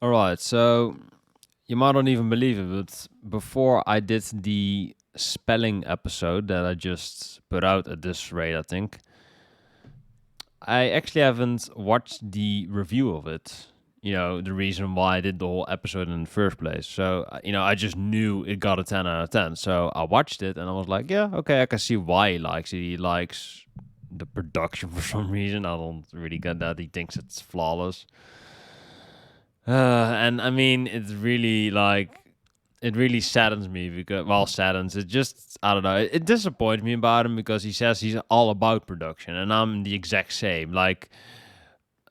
All right, so you might not even believe it, but before I did the spelling episode that I just put out at this rate, I think I actually haven't watched the review of it. You know, the reason why I did the whole episode in the first place. So, I just knew it got a 10 out of 10. So I watched it and I was like, yeah, okay, I can see why he likes it. He likes the production for some reason. I don't really get that. He thinks it's flawless. And I mean, it's really it really saddens me because, well, saddens. It just, I don't know. It disappoints me about him because he says he's all about production, and I'm the exact same. Like,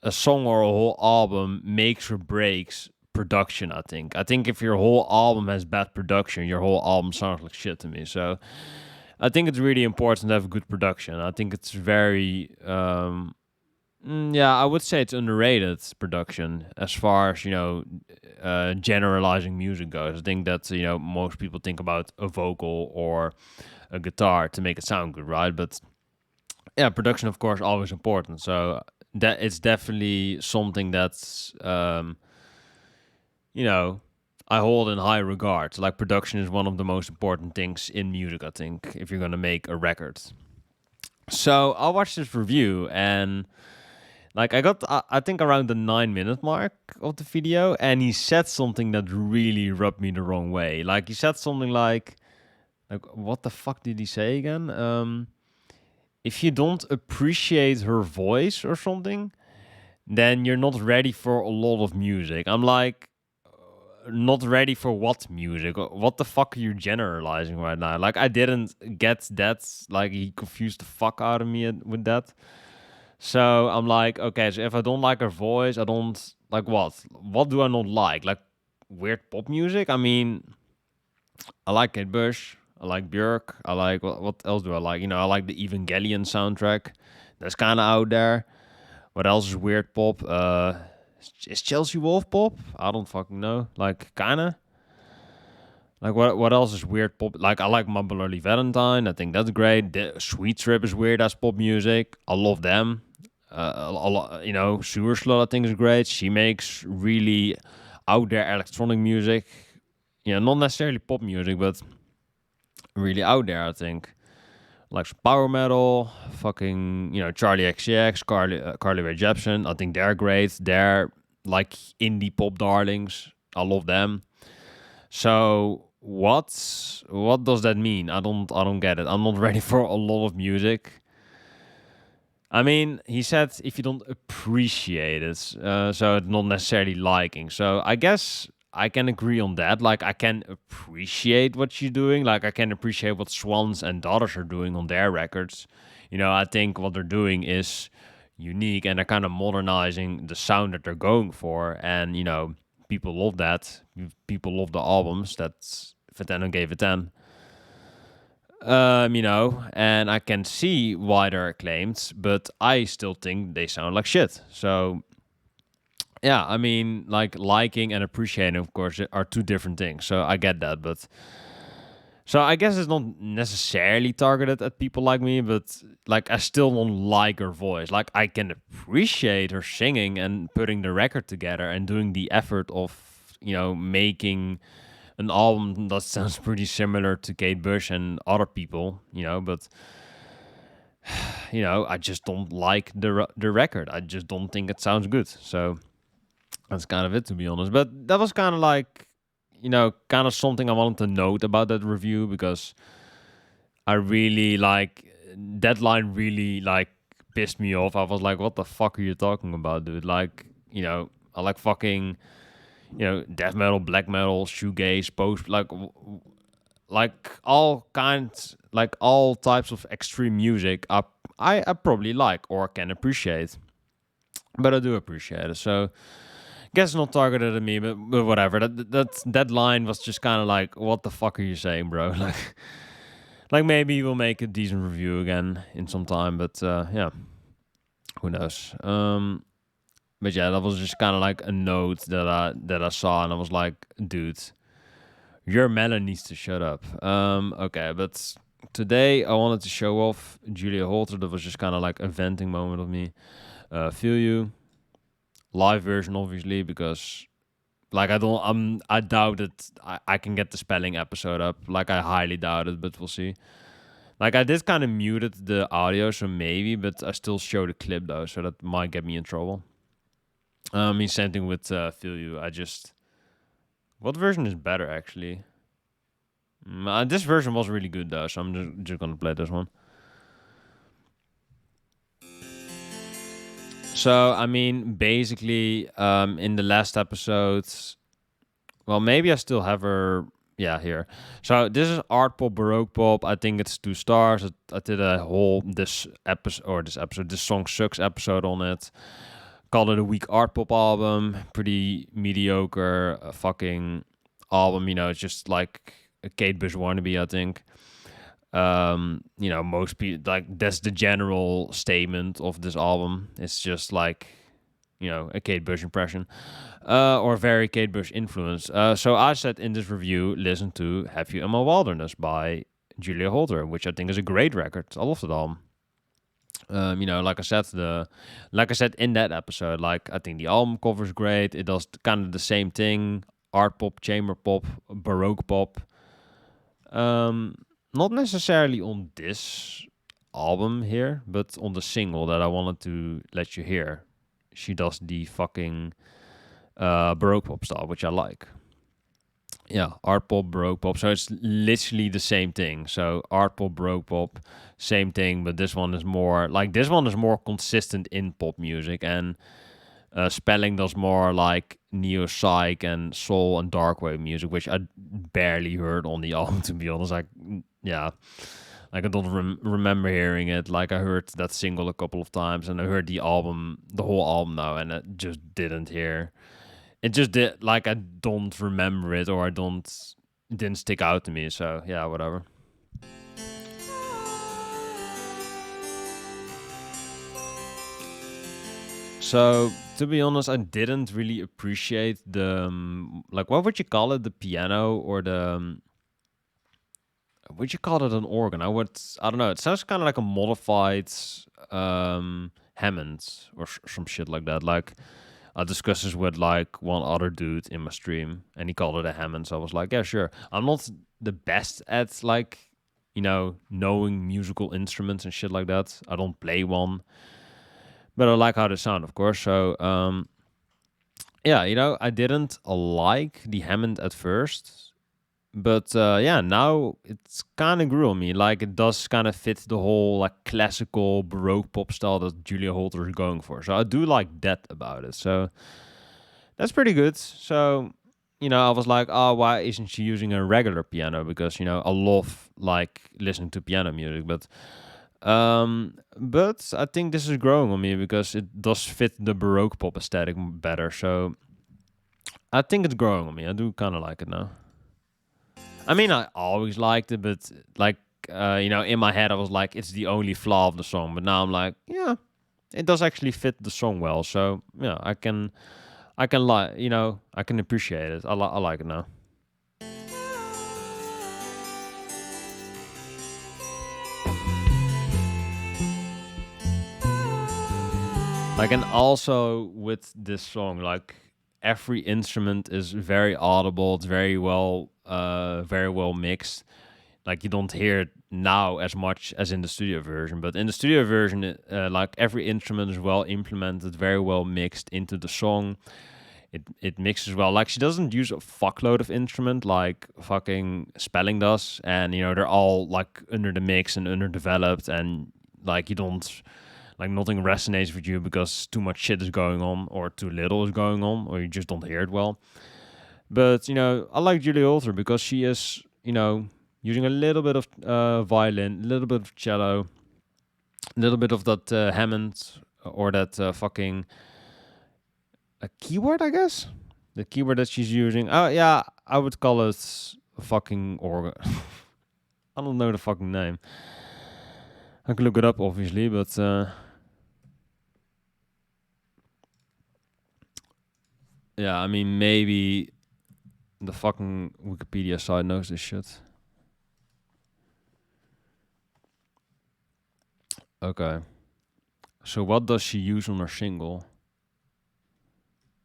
a song or a whole album makes or breaks production, I think. I think if your whole album has bad production, your whole album sounds like shit to me. So I think it's really important to have good production. I think it's very, yeah, I would say it's underrated production as far as, generalizing music goes. I think that, most people think about a vocal or a guitar to make it sound good, right? But yeah, production, of course, always important. So that it's definitely something that's you know I hold in high regard. Like, production is one of the most important things in music, I think, if you're gonna make a record. So I watched this review and like I got I think around the 9 minute mark of the video, and he said something that really rubbed me the wrong way. Like, he said something like what the fuck did he say again? If you don't appreciate her voice or something, then you're not ready for a lot of music. I'm like, not ready for what music? What the fuck are you generalizing right now? Like, I didn't get that. Like, he confused the fuck out of me with that. So I'm like, okay, so if I don't like her voice, I don't like what? What do I not like? Like, weird pop music? I mean, I like Kate Bush. I like Björk. I like what else do I like? I like the Evangelion soundtrack. That's kind of out there. What else is weird pop? Is Chelsea Wolf pop? I don't fucking know. Like, kinda. Like, what else is weird pop? Like, I like Mumble Early Valentine. I think that's great. Sweet Trip is weird as pop music. I love them. A lot, Sewer Slut, I think, is great. She makes really out there electronic music. Not necessarily pop music, but really out there, I think. Like some power metal, fucking, Charlie XCX, Carly Rae Jepsen. I think they're great. They're like indie pop darlings. I love them. So what does that mean? I don't get it. I'm not ready for a lot of music. I mean, he said if you don't appreciate it, so it's not necessarily liking. So I guess I can agree on that. Like, I can appreciate what you're doing. Like, I can appreciate what Swans and Daughters are doing on their records. I think what they're doing is unique, and they're kind of modernizing the sound that they're going for. And people love that. People love the albums. That's Vitano gave it 10. And I can see why they're acclaimed, but I still think they sound like shit. So yeah, I mean, like, liking and appreciating, of course, are two different things. So I get that, but so I guess it's not necessarily targeted at people like me, but like, I still don't like her voice. Like, I can appreciate her singing and putting the record together and doing the effort of making an album that sounds pretty similar to Kate Bush and other people, but I just don't like the record. I just don't think it sounds good. So that's kind of it, to be honest. But that was kind of like, kind of something I wanted to note about that review, because I really like that line. Really, like, pissed me off. I was like, what the fuck are you talking about, dude? Like, I like fucking, death metal, black metal, shoegaze, post, like all kinds, like all types of extreme music. I probably like or can appreciate, but I do appreciate it. So guess not targeted at me, but whatever. That line was just kind of like, what the fuck are you saying, bro? Like maybe we'll make a decent review again in some time, but yeah, who knows? But yeah, that was just kind of like a note that I saw, and I was like, dude, your melon needs to shut up. Okay, but today I wanted to show off Julia Holter. That was just kind of like a venting moment of me. Feel You live version, obviously, because Like I doubt it. I can get the spelling episode up. Like I highly doubt it, but we'll see. Like I did kind of muted the audio, so maybe, but I still show the clip though, so that might get me in trouble. I mean, same thing with Feel You. What version is better actually? This version was really good though, so I'm just gonna play this one. So I mean, basically, in the last episodes, well, maybe I still have her. Yeah, here. So this is art pop, baroque pop. I think it's 2 stars. I did a whole this song sucks episode on it. Called it a weak art pop album. Pretty mediocre fucking album. You know, it's just like a Kate Bush wannabe. I think. Most people like that's the general statement of this album. It's just like, a Kate Bush impression, or very Kate Bush influence. So I said in this review, listen to "Have You in My Wilderness" by Julia Holter, which I think is a great record. I love the album. Like I said in that episode, like I think the album cover is great. It does kind of the same thing: art pop, chamber pop, baroque pop. Um, Not necessarily on this album here, but on the single that I wanted to let you hear. She does the fucking baroque pop style, which I like. Yeah, art pop, baroque pop. So it's literally the same thing. So art pop, baroque pop, same thing, but this one is more consistent in pop music, and Spelling does more like neo psych and soul and dark wave music, which I barely heard on the album, to be honest. Yeah, like I don't remember hearing it. Like I heard that single a couple of times, and I heard the whole album now, and I just didn't hear. It just did like I don't remember it, or it didn't stick out to me. So yeah, whatever. So to be honest, I didn't really appreciate the like what would you call it, the piano or the would you call it an organ? I don't know. It sounds kind of like a modified Hammond or some shit like that. Like I discussed this with like one other dude in my stream, and he called it a Hammond. So I was like, yeah, sure. I'm not the best at like knowing musical instruments and shit like that. I don't play one, but I like how they sound, of course. So yeah, I didn't like the Hammond at first, but yeah, now it's kind of grew on me. Like it does kind of fit the whole like classical baroque pop style that Julia Holter is going for. So I do like that about it. So that's pretty good. So I was like, oh, why isn't she using a regular piano? Because I love like listening to piano music, but I think this is growing on me because it does fit the baroque pop aesthetic better. So I think it's growing on me. I do kind of like it now. I mean, I always liked it, but like, in my head, I was like, it's the only flaw of the song. But now I'm like, yeah, it does actually fit the song well. So yeah, I can appreciate it. I like it now. Like, and also with this song, like every instrument is very audible. It's very well mixed. Like you don't hear it now as much as in the studio version, but in the studio version, like every instrument is well implemented, very well mixed into the song. It mixes well. Like she doesn't use a fuckload of instrument like fucking Spelling does, and they're all like under the mix and underdeveloped, and like you don't like nothing resonates with you because too much shit is going on or too little is going on, or you just don't hear it well. But I like Julie Alter because she is using a little bit of violin, a little bit of cello, a little bit of that Hammond or that fucking a keyboard, I guess. The keyboard that she's using. Oh yeah, I would call it a fucking organ. I don't know the fucking name. I can look it up, obviously, but yeah, I mean maybe the fucking Wikipedia site knows this shit. Okay. So what does she use on her single?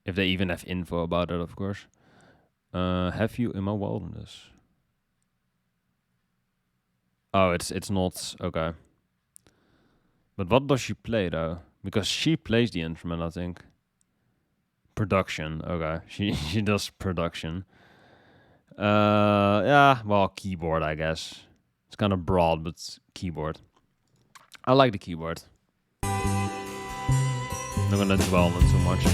If they even have info about it, of course. Have You in My Wilderness? Oh, it's not okay. But what does she play though? Because she plays the instrument, I think. Production. Okay, she does production. Yeah, well, keyboard, I guess. It's kind of broad, but it's keyboard. I like the keyboard. Not gonna dwell on it too much.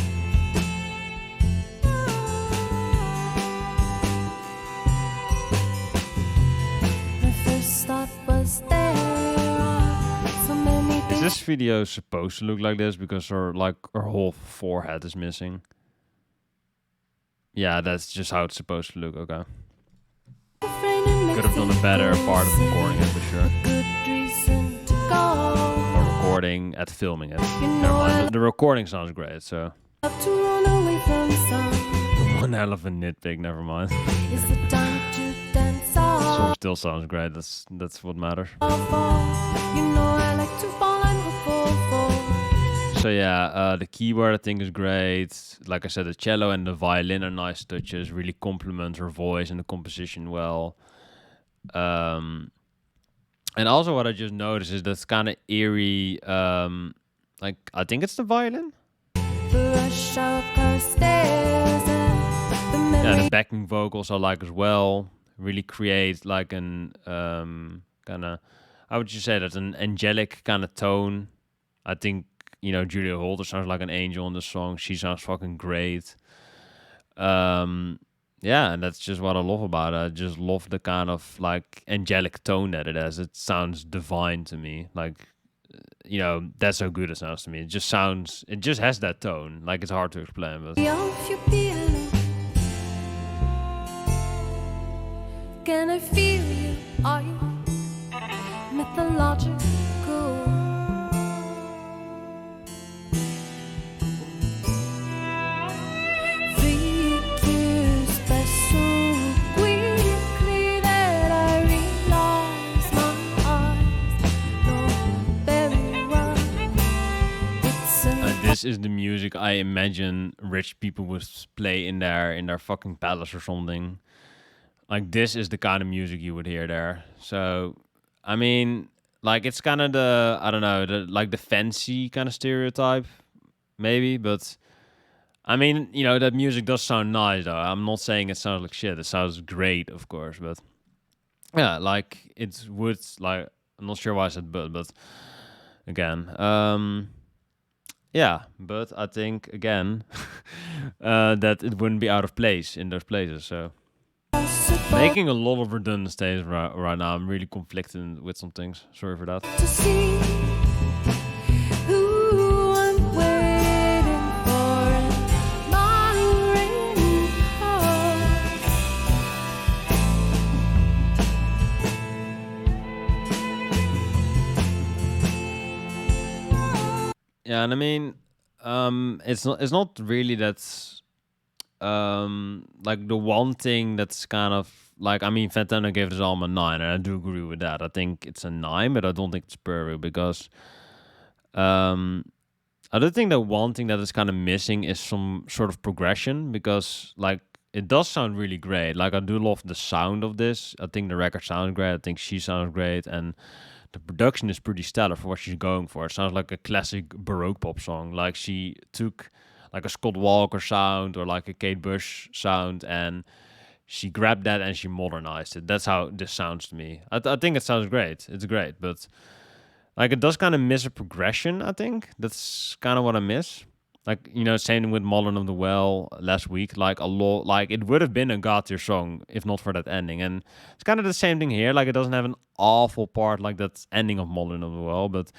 My first thought was there are so many Is things. this video supposed to look like this because her whole forehead is missing? Yeah, that's just how it's supposed to look. Okay. Could have done a better part of recording it for sure. Good reason to go. Or recording at filming it. You Never know I mind. The recording sounds great, so. love to run away from sun. One hell of a nitpick, never mind. Is the time to dance off? Song still sounds great, that's what matters. You know I like to fall and fall. So yeah, the keyboard I think is great. Like I said, the cello and the violin are nice touches, really complement her voice and the composition well. And also what I just noticed is that's kind of eerie, like I think it's the violin. The rush of car stairs and the Yeah, memory. the backing vocals I like as well. Really create like an kind of, how would you say that, an angelic kind of tone. I think, you know, Julia Holter sounds like an angel in the song. She sounds fucking great. Yeah, and that's just what I love about it. I just love the kind of like angelic tone that it has. It sounds divine to me. Like, you know, that's how good it sounds to me. It just has that tone. Like, it's hard to explain, but If you be alone, can I feel you? Are you mythological? Freak you special quickly that I realize my eyes know very well. It's this is the music I imagine rich people would play in their fucking palace or something. Like, this is the kind of music you would hear there. So, I mean, like, it's kind of the, I don't know, the fancy kind of stereotype, maybe. But, I mean, you know, that music does sound nice, though. I'm not saying it sounds like shit. It sounds great, of course. But, yeah, like, it would, like, I'm not sure why I said but again. Yeah, but I think, again, that it wouldn't be out of place in those places, so. Making a lot of redundant statements right now. I'm really conflicted with some things. Sorry for that. to see who I'm waiting for in my rainbow. Yeah, and I mean, it's not really that. Like the one thing that's kind of like, I mean, Fantano gave this album a 9, and I do agree with that. I think it's a 9, but I don't think it's perfect because I do think that one thing that is kind of missing is some sort of progression, because like it does sound really great. Like, I do love the sound of this. I think the record sounds great. I think she sounds great, and the production is pretty stellar for what she's going for. It sounds like a classic Baroque pop song. Like, she took like a Scott Walker sound or like a Kate Bush sound, and she grabbed that and she modernized it. That's how this sounds to me. I think it sounds great. It's great, but like, it does kind of miss a progression, I think. That's kind of what I miss. Like, you know, same with Modern of the Well last week. Like, a lot, like, it would have been a God tier song if not for that ending. And it's kind of the same thing here. Like, it doesn't have an awful part like that ending of Modern of the Well, but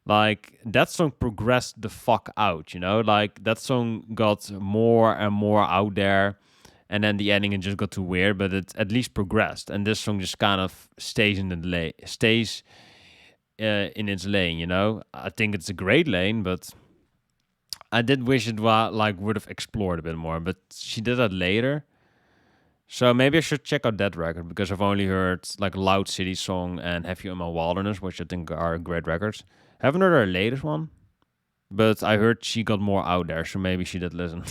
like, that song progressed the fuck out, you know? Like, that song got more and more out there, and then the ending, it just got too weird, but it at least progressed. And this song just kind of stays in in its lane, you know? I think it's a great lane, but I did wish it would have explored a bit more, but she did that later. So maybe I should check out that record, because I've only heard like Loud City Song and Have You in My Wilderness, which I think are great records. Haven't heard her latest one. But I heard she got more out there, so maybe she did listen.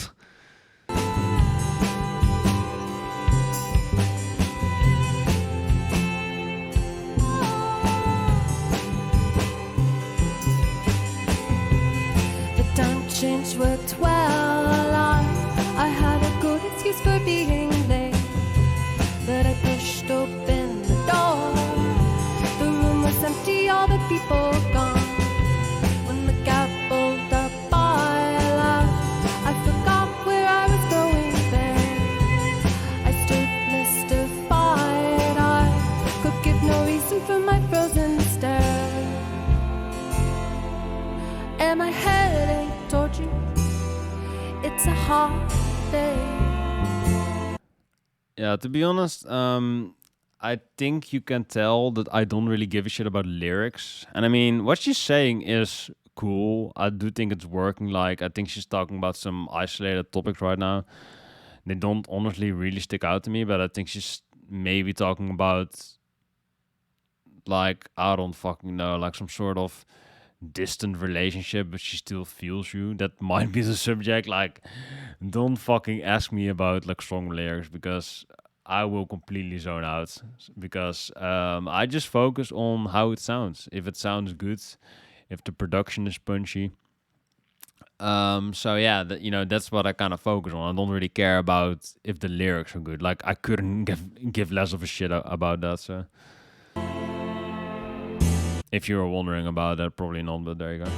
The time change worked well. I had a good excuse for being late, but I pushed open the door. The room was empty, all the people gone. When the gap pulled up, I forgot where I was going there. I stood mystified. I could give no reason for my frozen stare. Am I heading toward you? It's a hot day. Yeah, to be honest, I think you can tell that I don't really give a shit about lyrics. And I mean, what she's saying is cool. I do think it's working. Like, I think she's talking about some isolated topics right now. They don't honestly really stick out to me, but I think she's maybe talking about, like, I don't fucking know, like some sort of distant relationship, but she still feels you. That might be the subject. Like, don't fucking ask me about like strong lyrics because I will completely zone out. Because I just focus on how it sounds. If it sounds good, if the production is punchy. So yeah, that's what I kind of focus on. I don't really care about if the lyrics are good. Like I couldn't give less of a shit about that. So if you were wondering about that, probably not. But there you go.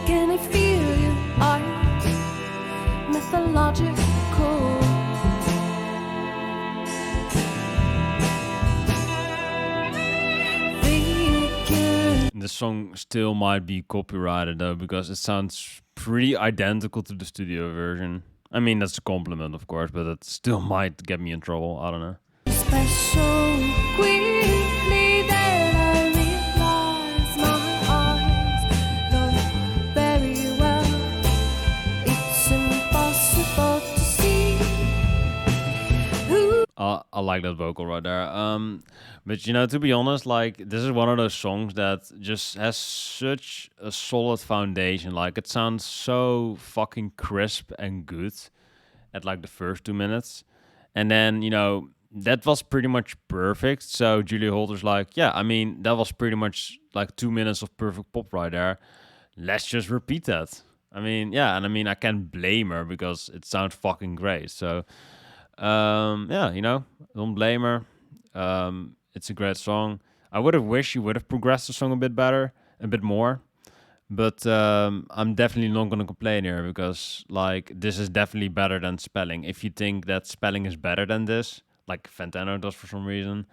Can I feel you? Are you mythological? The song still might be copyrighted though, because it sounds pretty identical to the studio version. I mean, that's a compliment, of course, but it still might get me in trouble. I don't know. Special quickly that I realize my eyes know very well. It's impossible to see who. I like that vocal right there. But to be honest, like this is one of those songs that just has such a solid foundation. Like it sounds so fucking crisp and good at like the first 2 minutes, and then that was pretty much perfect. So Julia Holter's like, yeah, I mean that was pretty much like 2 minutes of perfect pop right there. Let's just repeat that. I mean, yeah, and I mean I can't blame her because it sounds fucking great. So yeah, don't blame her. It's a great song. I would have wished you would have progressed the song a bit better, a bit more. But I'm definitely not gonna complain here because like this is definitely better than Spelling. If you think that Spelling is better than this, like Fantano does for some reason,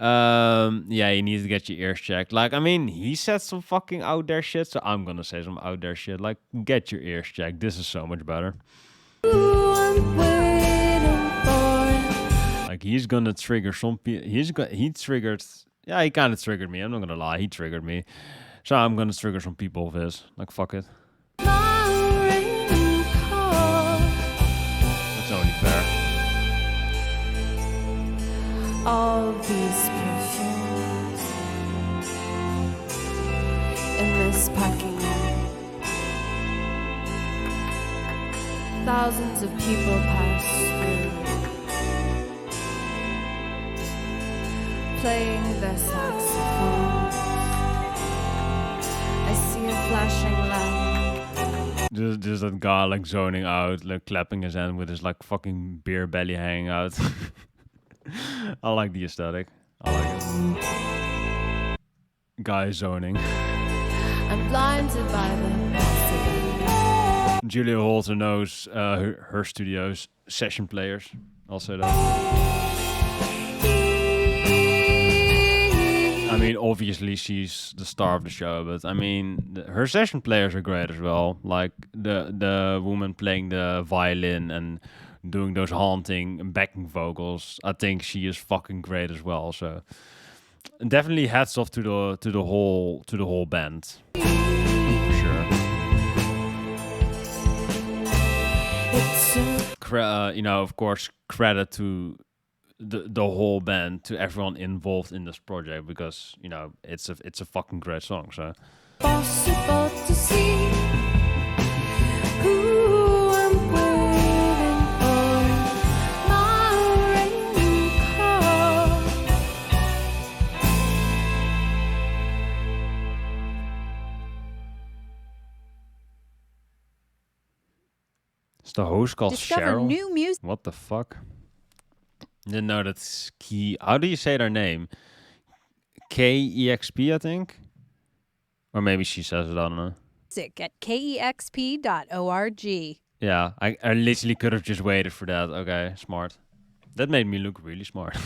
yeah, you need to get your ears checked. Like, I mean, he said some fucking out there shit, so I'm gonna say some out there shit. Like, get your ears checked. This is so much better. I'm waiting for. Like he's gonna trigger some people. He triggered. Yeah, he kind of triggered me. I'm not gonna lie. He triggered me. So I'm gonna trigger some people with this. Like fuck it. That's only fair. All these perfumes in this parking lot. Thousands of people pass through, playing their saxophones. I see a flashing lamp. Just that guy like zoning out, like clapping his hand with his like fucking beer belly hanging out. I like the aesthetic. I like it. Guy zoning. I'm blinded by the massive. Julia Holter knows her studio's session players. I'll say that. I mean, obviously she's the star of the show, but I mean, her session players are great as well. Like the woman playing the violin and doing those haunting backing vocals. I think she is fucking great as well. So definitely hats off to the whole band. For sure. Of course, credit to the whole band, to everyone involved in this project, because it's a fucking great song. So Possible to see who I'm waiting for. My raincoat. is the host called Discover Cheryl? new music. What the fuck? Didn't know that's Key. How do you say their name? KEXP, I think. Or maybe she says it, I don't know. At kexp.org. Yeah, I literally could have just waited for that. Okay, smart. That made me look really smart.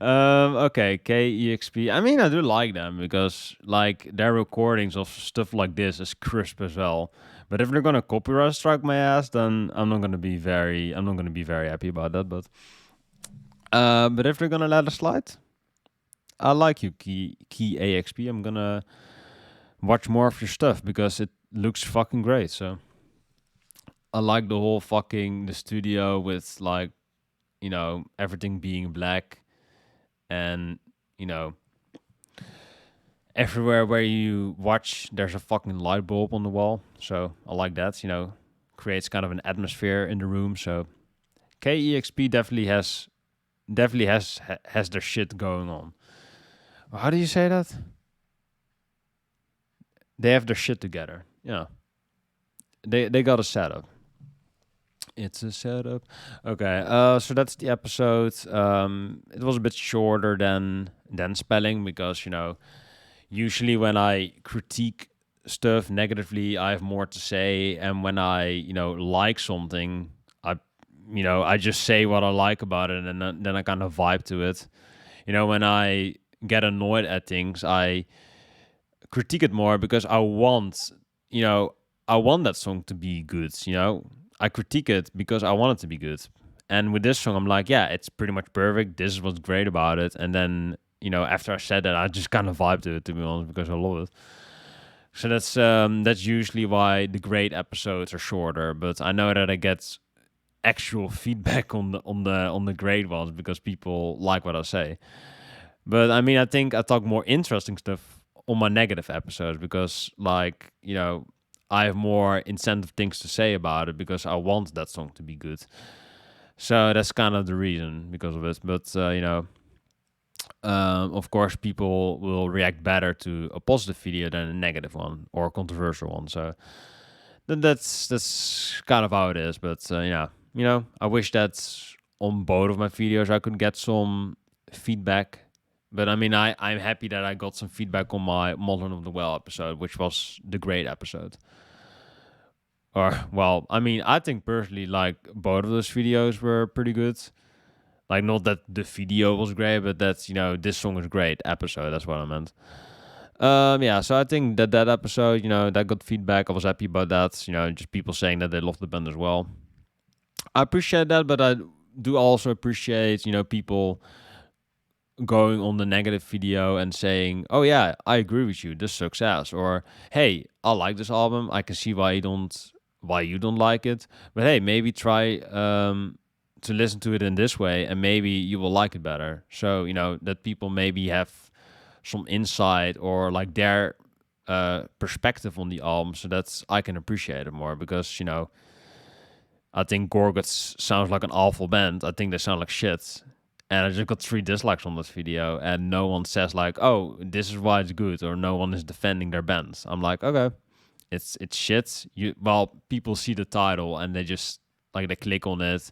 Okay, KEXP. I mean, I do like them because like their recordings of stuff like this is crisp as well. But if they're gonna copyright strike my ass, then I'm not gonna be very happy about that. But if they're gonna let it slide, I like you, Key AXP. I'm gonna watch more of your stuff because it looks fucking great. So I like the whole the studio with like, everything being black, and everywhere where you watch there's a fucking light bulb on the wall. So I like that, creates kind of an atmosphere in the room. So KEXP definitely has their shit going on. How do you say that? They have their shit together. Yeah. They got a setup. It's a setup. Okay, so that's the episode. It was a bit shorter than spelling because usually when I critique stuff negatively, I have more to say, and when I like something, I just say what I like about it, and then I kind of vibe to it. When I get annoyed at things, I critique it more because I want that song to be good. I critique it because I want it to be good. And with this song, I'm like, yeah, it's pretty much perfect. This is what's great about it. And then, after I said that, I just kind of vibe to it, to be honest, because I love it. So that's usually why the great episodes are shorter. But I know that I get actual feedback on the great ones because people like what I say. But I mean, I think I talk more interesting stuff on my negative episodes because, like, I have more incentive things to say about it because I want that song to be good. So that's kind of the reason because of it. But, of course, people will react better to a positive video than a negative one or a controversial one. So that's kind of how it is. But, I wish that on both of my videos I could get some feedback. But, I mean, I'm happy that I got some feedback on my Modern of the Well episode, which was the great episode. Or, well, I mean, I think personally, like, both of those videos were pretty good. Like, not that the video was great, but that's, this song is great episode. That's what I meant. Yeah, so I think that episode, that got feedback. I was happy about that. Just people saying that they loved the band as well. I appreciate that, but I do also appreciate, people going on the negative video and saying, oh yeah, I agree with you, this sucks ass, or hey, I like this album, I can see why you don't like it, but hey, maybe try to listen to it in this way and maybe you will like it better. So that people maybe have some insight or like their perspective on the album, so that's I can appreciate it more because I think Gorguts sounds like an awful band. I think they sound like shit. And I just got 3 dislikes on this video, and no one says like, "Oh, this is why it's good," or no one is defending their bands. I'm like, okay, it's shit. People see the title and they just like they click on it,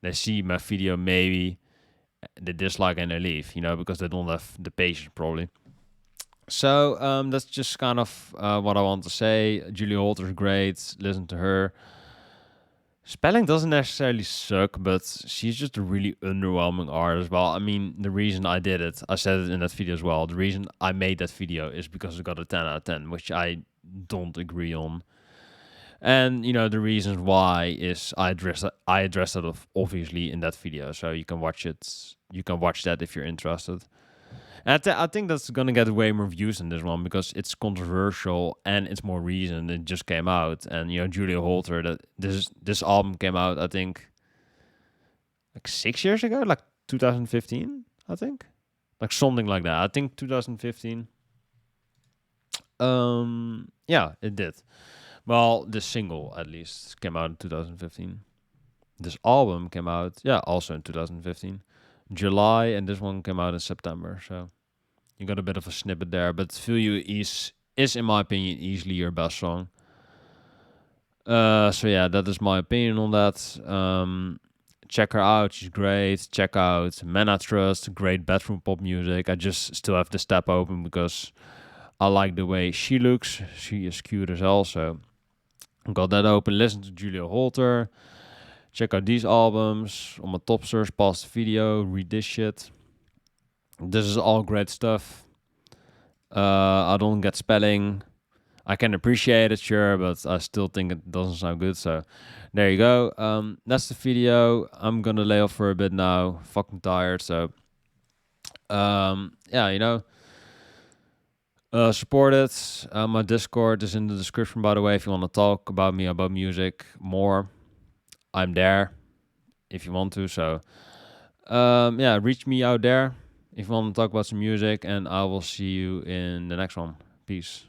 they see my video, maybe they dislike and they leave, because they don't have the patience probably. So that's just kind of what I want to say. Julie Holter is great. Listen to her. Spelling doesn't necessarily suck, but she's just a really underwhelming artist. Well, I mean, the reason I did it, I said it in that video as well, the reason I made that video is because it got a 10 out of 10, which I don't agree on. And, the reasons why is I addressed it obviously in that video, so you can watch it. You can watch that if you're interested. And I think that's gonna get way more views than this one because it's controversial and it's more recent. It just came out, and Julia Holter. That this album came out, I think, like 6 years ago, like 2015, I think. Like something like that. I think 2015. Yeah, it did. Well, this single at least came out in 2015. This album came out, yeah, also in 2015, July, and this one came out in September. So you got a bit of a snippet there. But "Feel You" is in my opinion easily your best song. So yeah, that is my opinion on that. Check her out, she's great. Check out "Men I Trust," great bedroom pop music. I just still have this tab open because I like the way she looks. She is cute as hell, so got that open. Listen to Julia Holter. Check out these albums on my top search. Pause the video. Read this shit. This is all great stuff. I don't get spelling. I can appreciate it, sure, but I still think it doesn't sound good. So there you go. That's the video. I'm gonna lay off for a bit now. Fucking tired. So yeah, you know. Support it. My Discord is in the description, by the way, if you want to talk about me, about music more. I'm there if you want to. So, yeah, reach me out there if you want to talk about some music, and I will see you in the next one. Peace.